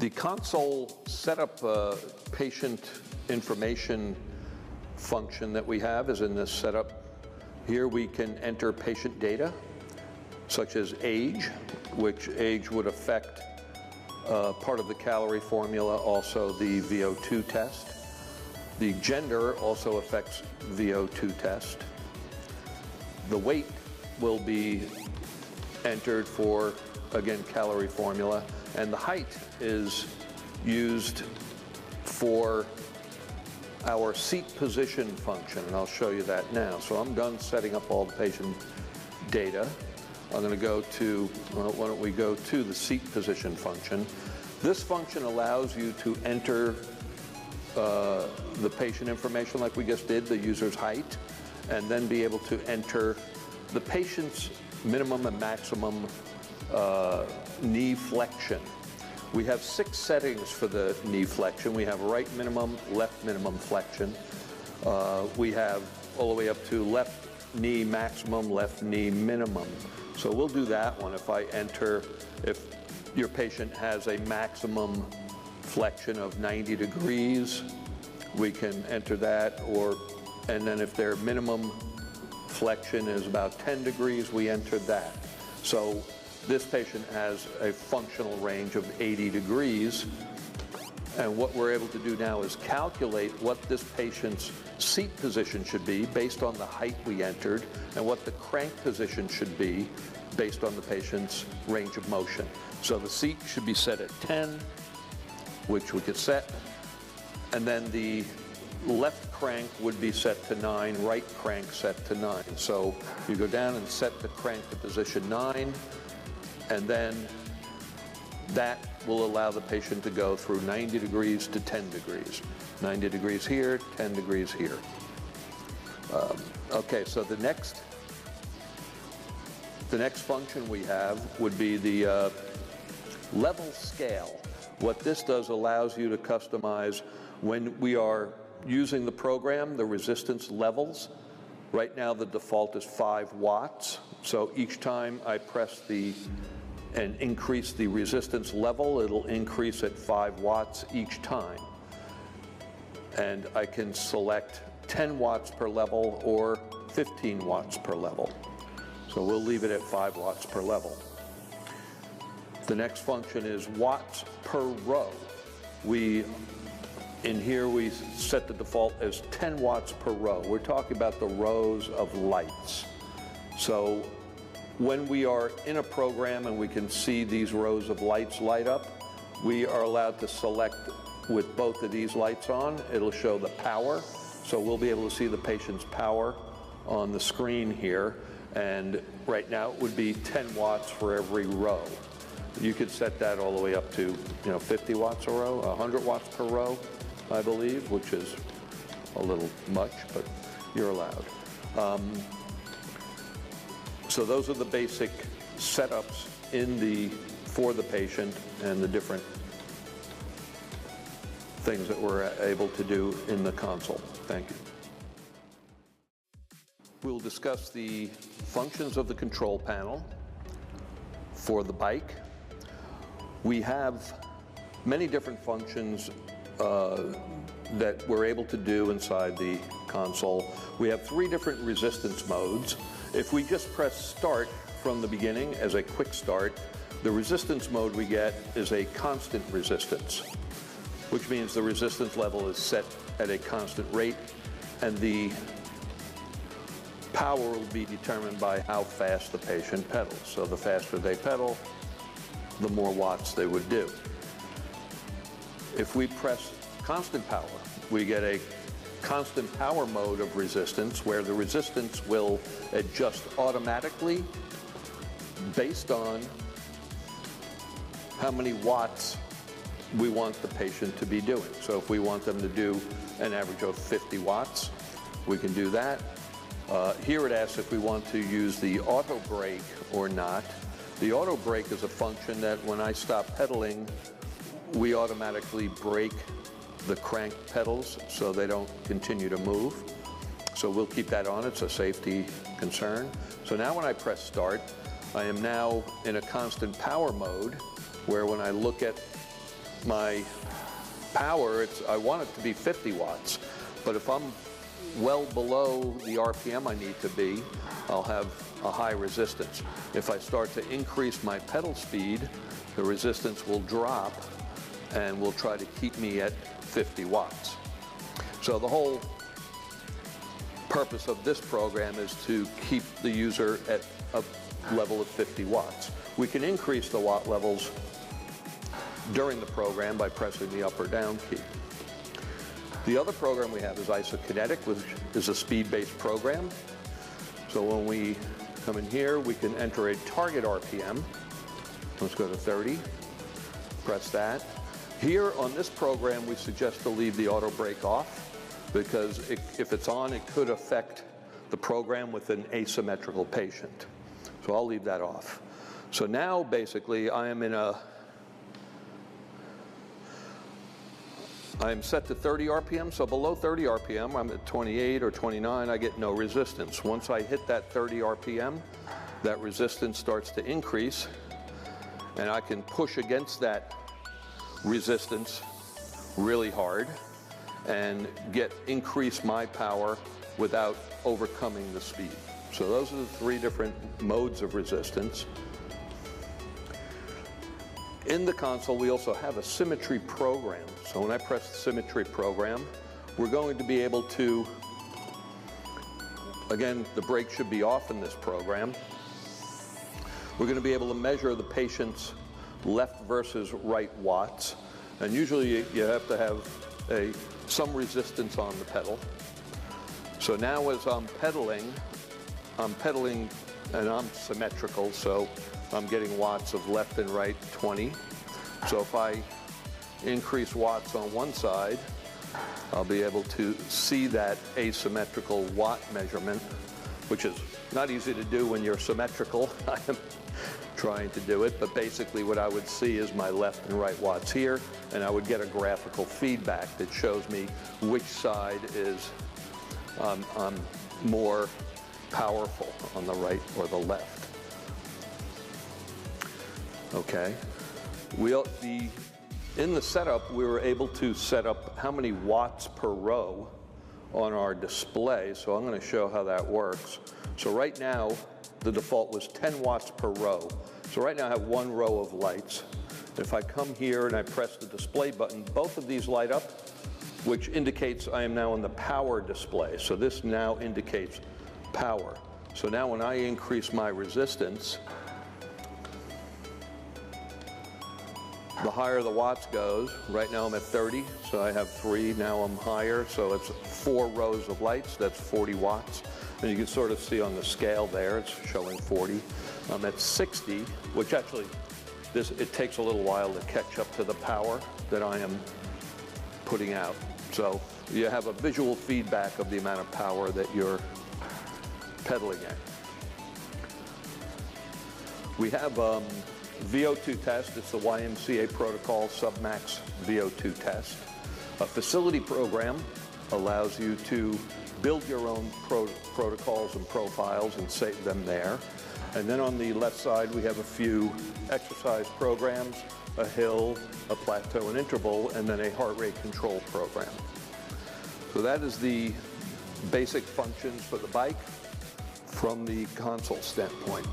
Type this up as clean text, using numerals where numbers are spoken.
The console setup patient information function that we have is in this setup. Here we can enter patient data, such as age, which age would affect part of the calorie formula, also the VO2 test. The gender also affects VO2 test. The weight will be entered for, again, calorie formula, and the height is used for our seat position function, and I'll show you that now. So I'm done setting up all the patient data. I'm going to go to, why don't we go to the seat position function. This function allows you to enter the patient information like we just did, the user's height, and then be able to enter the patient's minimum and maximum knee flexion. We have 6 settings for the knee flexion. We have right minimum, left minimum flexion. We have all the way up to left knee maximum, left knee minimum. So we'll do that one. If I enter, if your patient has a maximum flexion of 90 degrees, we can enter that, and then if their minimum flexion is about 10 degrees, we enter that. So this patient has a functional range of 80 degrees, and what we're able to do now is calculate what this patient's seat position should be based on the height we entered, and what the crank position should be based on the patient's range of motion. So the seat should be set at 10, which we could set, and then the left crank would be set to 9, right crank set to 9. So you go down and set the crank to position 9, and then that will allow the patient to go through 90 degrees to 10 degrees. 90 degrees here, 10 degrees here. Okay, so the next function we have would be the level scale. What this does allows you to customize when we are using the program, the resistance levels. Right now the default is 5 watts. So each time I press and increase the resistance level, it'll increase at 5 watts each time. And I can select 10 watts per level or 15 watts per level. So we'll leave it at 5 watts per level. The next function is watts per row. In here we set the default as 10 watts per row. We're talking about the rows of lights. So when we are in a program and we can see these rows of lights light up, we are allowed to select with both of these lights on. It'll show the power. So we'll be able to see the patient's power on the screen here. And right now it would be 10 watts for every row. You could set that all the way up to 50 watts a row, 100 watts per row, I believe, which is a little much, but you're allowed. So those are the basic setups for the patient and the different things that we're able to do in the console. Thank you. We'll discuss the functions of the control panel for the bike. We have many different functions that we're able to do inside the console. We have 3 different resistance modes. If we just press start from the beginning as a quick start, the resistance mode we get is a constant resistance, which means the resistance level is set at a constant rate, and the power will be determined by how fast the patient pedals. So the faster they pedal, the more watts they would do. If we press constant power, we get a constant power mode of resistance where the resistance will adjust automatically based on how many watts we want the patient to be doing. So if we want them to do an average of 50 watts, we can do that. Here it asks if we want to use the auto brake or not. The auto brake is a function that when I stop pedaling, we automatically brake the crank pedals so they don't continue to move. So we'll keep that on. It's a safety concern. So now when I press start, I am now in a constant power mode where when I look at my power, I want it to be 50 watts, but if I'm well below the RPM I need to be, I'll have a high resistance. If I start to increase my pedal speed, the resistance will drop and will try to keep me at 50 watts. So the whole purpose of this program is to keep the user at a level of 50 watts. We can increase the watt levels during the program by pressing the up or down key. The other program we have is isokinetic, which is a speed-based program. So when we come in here, we can enter a target RPM. Let's go to 30, press that. Here on this program, we suggest to leave the auto brake off because if it's on, it could affect the program with an asymmetrical patient. So I'll leave that off. So now basically I am set to 30 RPM, so below 30 RPM, I'm at 28 or 29, I get no resistance. Once I hit that 30 RPM, that resistance starts to increase, and I can push against that resistance really hard and increase my power without overcoming the speed. So those are the three different modes of resistance. In the console, we also have a symmetry program. So when I press the symmetry program, we're going to be able to, again, the brake should be off in this program. We're going to be able to measure the patient's left versus right watts. And usually you have to have some resistance on the pedal. So now as I'm pedaling and I'm symmetrical, so I'm getting watts of left and right 20. So if I increase watts on one side, I'll be able to see that asymmetrical watt measurement, which is not easy to do when you're symmetrical. I am trying to do it, but basically what I would see is my left and right watts here, and I would get a graphical feedback that shows me which side is more powerful on the right or the left. Okay. In the setup, we were able to set up how many watts per row on our display, so I'm going to show how that works. So right now, the default was 10 watts per row. So right now I have one row of lights. If I come here and I press the display button, both of these light up, which indicates I am now on the power display. So this now indicates power. So now when I increase my resistance, the higher the watts goes. Right now I'm at 30, so I have 3. Now I'm higher, so it's 4 rows of lights. That's 40 watts. And you can sort of see on the scale there, it's showing 40. I'm at 60, which actually, it takes a little while to catch up to the power that I am putting out. So you have a visual feedback of the amount of power that you're pedaling at. We have VO2 test. It's the YMCA protocol submax VO2 test. A facility program allows you to build your own protocols and profiles and save them there. And then on the left side, we have a few exercise programs, a hill, a plateau and interval, and then a heart rate control program. So that is the basic functions for the bike from the console standpoint.